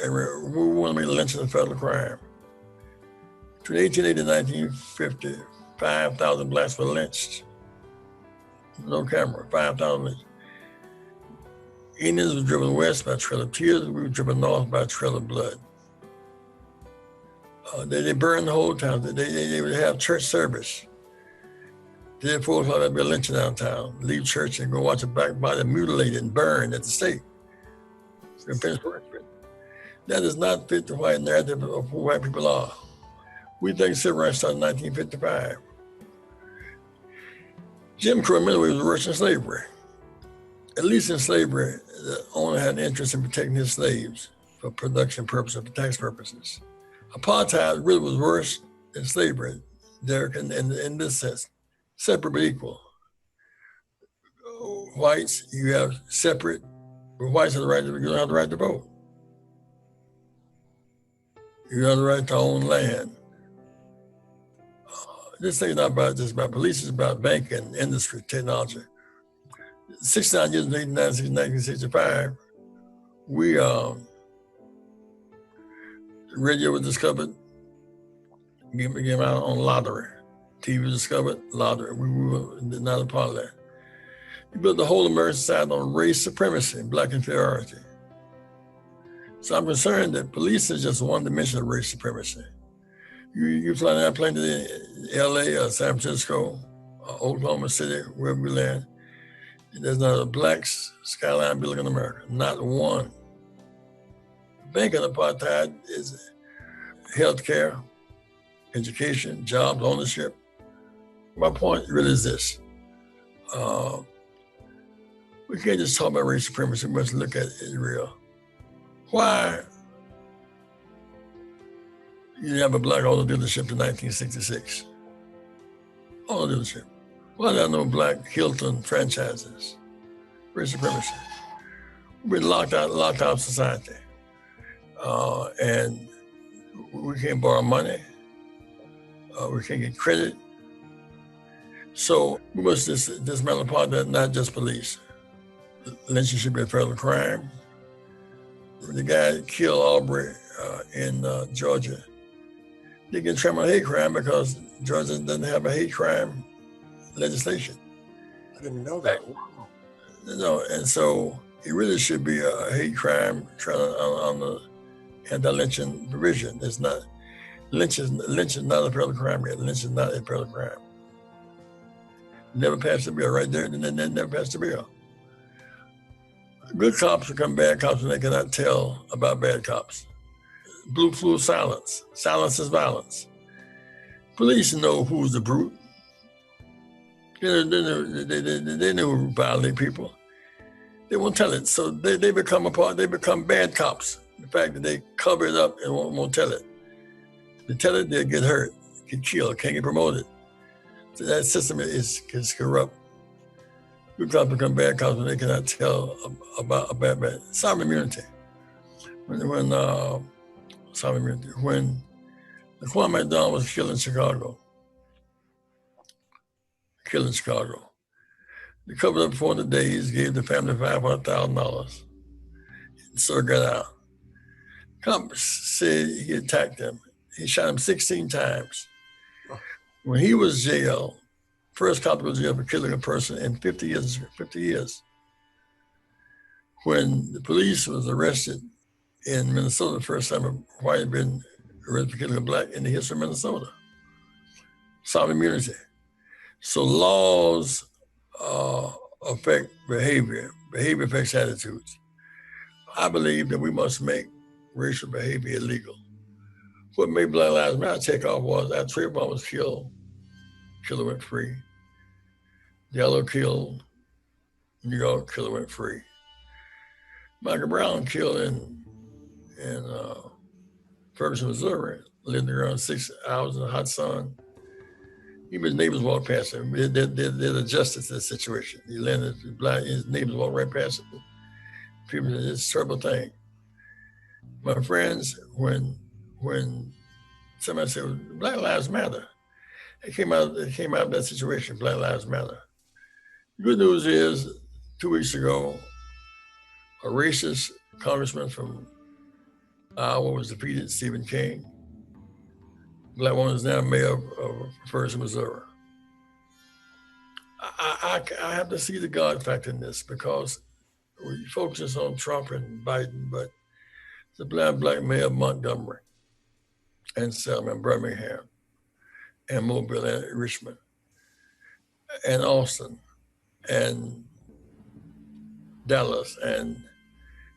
we want to make lynching a federal crime. Between 1880 and 1950, 5,000 blacks were lynched. No camera, 5,000 lynched. Indians were driven west by a trail of tears. We were driven north by a trail of blood. They burned the whole town. They would have church service. Then 4 o'clock, there'd be a lynching downtown. Leave church and go watch a black body mutilated and burned at the stake. That does not fit the white narrative of who white people are. We think civil rights started in 1955. Jim Crow, in many ways, was worse than slavery. At least in slavery, the owner had an interest in protecting his slaves for production purposes, for tax purposes. Apartheid really was worse than slavery, Derek, in this sense. Separate but equal. Whites, you have separate, but whites have the right you don't have the right to vote. You don't have the right to own land. This thing is not about just about police, it's about banking, industry, technology. 69 years in 1965, radio was discovered, came out on lottery. TV was discovered, lottery. We were not a part of that. We built the whole American society on race supremacy and black inferiority. So I'm concerned that police is just one dimension of race supremacy. You fly an airplane to LA or San Francisco, or Oklahoma City, wherever we land, there's not a black skyline building in America, not one. Banking apartheid is healthcare, education, jobs, ownership. My point really is this. We can't just talk about race supremacy, we must look at it real. Why you didn't have a black auto dealership in 1966? Auto dealership. Why there are no black Hilton franchises? Race supremacy. We've been locked out of society. And we can't borrow money. We can't get credit. So we must dismantle apartheid, not just police. Lynching should be a federal crime. The guy that killed Aubrey in Georgia, they get tried on hate crime because Georgia doesn't have a hate crime legislation. I didn't know that. No, and so it really should be a hate crime on the anti-lynching provision. It's not, lynch is not a federal crime yet. Lynch is not a federal crime. Never passed the bill right there, and then never passed the bill. Good cops become bad cops when they cannot tell about bad cops. Blue flu silence. Silence is violence. Police know who's the brute. They know who violate people. They won't tell it. So they become bad cops. The fact that they cover it up and won't tell it. If they tell it, they'll get hurt, get killed, can't get promoted. So that system is corrupt. Good cops become bad cops when they cannot tell about a bad. Sovereign immunity. When Laquan McDonald was killed in Chicago. They covered up for the days, gave the family $500,000. So it got out. Cops said he attacked him. He shot him 16 times. When he was jailed, first cop was jailed for killing a person in 50 years. When the police was arrested in Minnesota, the first time a white had been arrested for killing a black in the history of Minnesota. Sovereign immunity. So laws affect behavior. Behavior affects attitudes. I believe that we must make racial behavior illegal. What made Black Lives Matter take off was after Trayvon was killed, killer went free. Yellow killed, New York, killer went free. Michael Brown killed in Ferguson, Missouri, lived around 6 hours in the hot sun. Even his neighbors walked past him. There's a justice to the situation. He landed his neighbors walked right past him. People, it's a terrible thing. My friends, when somebody said, Black Lives Matter, it came out of that situation, Black Lives Matter. The good news is, 2 weeks ago, a racist congressman from Iowa was defeated, Stephen King. Black woman is now mayor of Ferguson, Missouri. I have to see the God factor in this because we focus on Trump and Biden, but the black mayor of Montgomery and Selma and Birmingham and Mobile and Richmond and Austin and Dallas and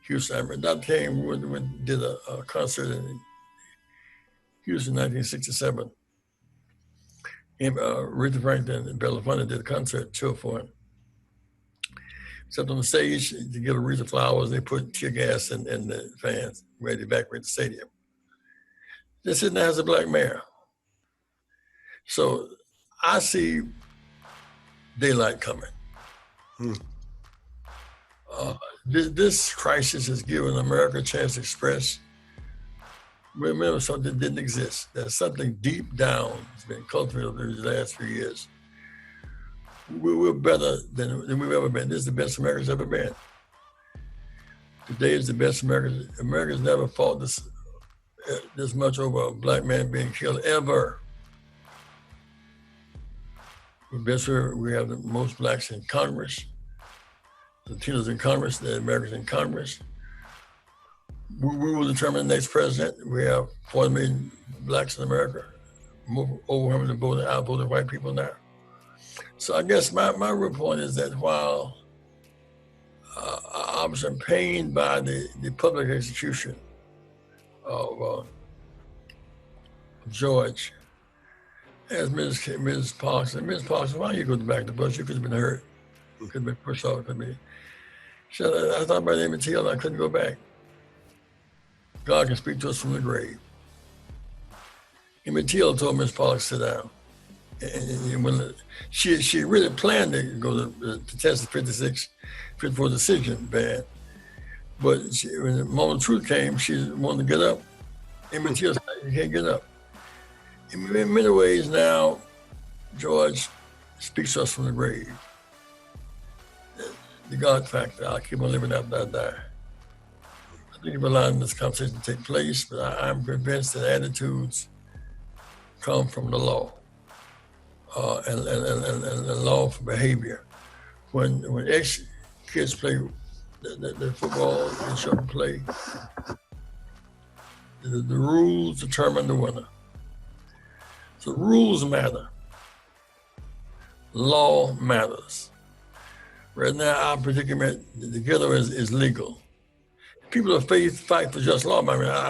Houston. I remember Dr. King did a concert in Houston in 1967. Aretha Franklin and Belafonte did a concert tour for him. Except on the stage, to give Aretha flowers, they put tear gas in the fans, ready to evacuate the stadium. This city has a black mayor. So I see daylight coming. This crisis has given America a chance to express, remember, something that didn't exist. There's something deep down that's been cultivated over the last few years. We're better than we've ever been. This is the best America's ever been. Today is the best America. America's never fought this much over a black man being killed, ever. We're best. We have the most blacks in Congress, Latinos in Congress, the Americans in Congress. We will determine the next president. We have 40 million blacks in America, more overwhelmingly outvoted white people now. So I guess my real point is that while I was pained by the public execution of George, as Ms. Parks said, Ms. Parks, why don't you go back to the bus? You could have been hurt. You could have been pushed off. She said, I thought about Emmett Till, I couldn't go back. God can speak to us from the grave. Emmett Till told Ms. Parks, sit down. And when she really planned to go to test the 54 decision ban, but when the moment of truth came, she wanted to get up. Emmett Till said, you can't get up. In many ways now, George speaks to us from the grave. The God factor, I'll keep on living after I die. I think we're allowing this conversation to take place, but I'm convinced that attitudes come from the law. And the law for behavior. When ex-kids play the football, they shouldn't play. The rules determine the winner. So rules matter. Law matters. Right now, our predicament, the ghetto is legal. People of faith fight for just law. I mean, I'm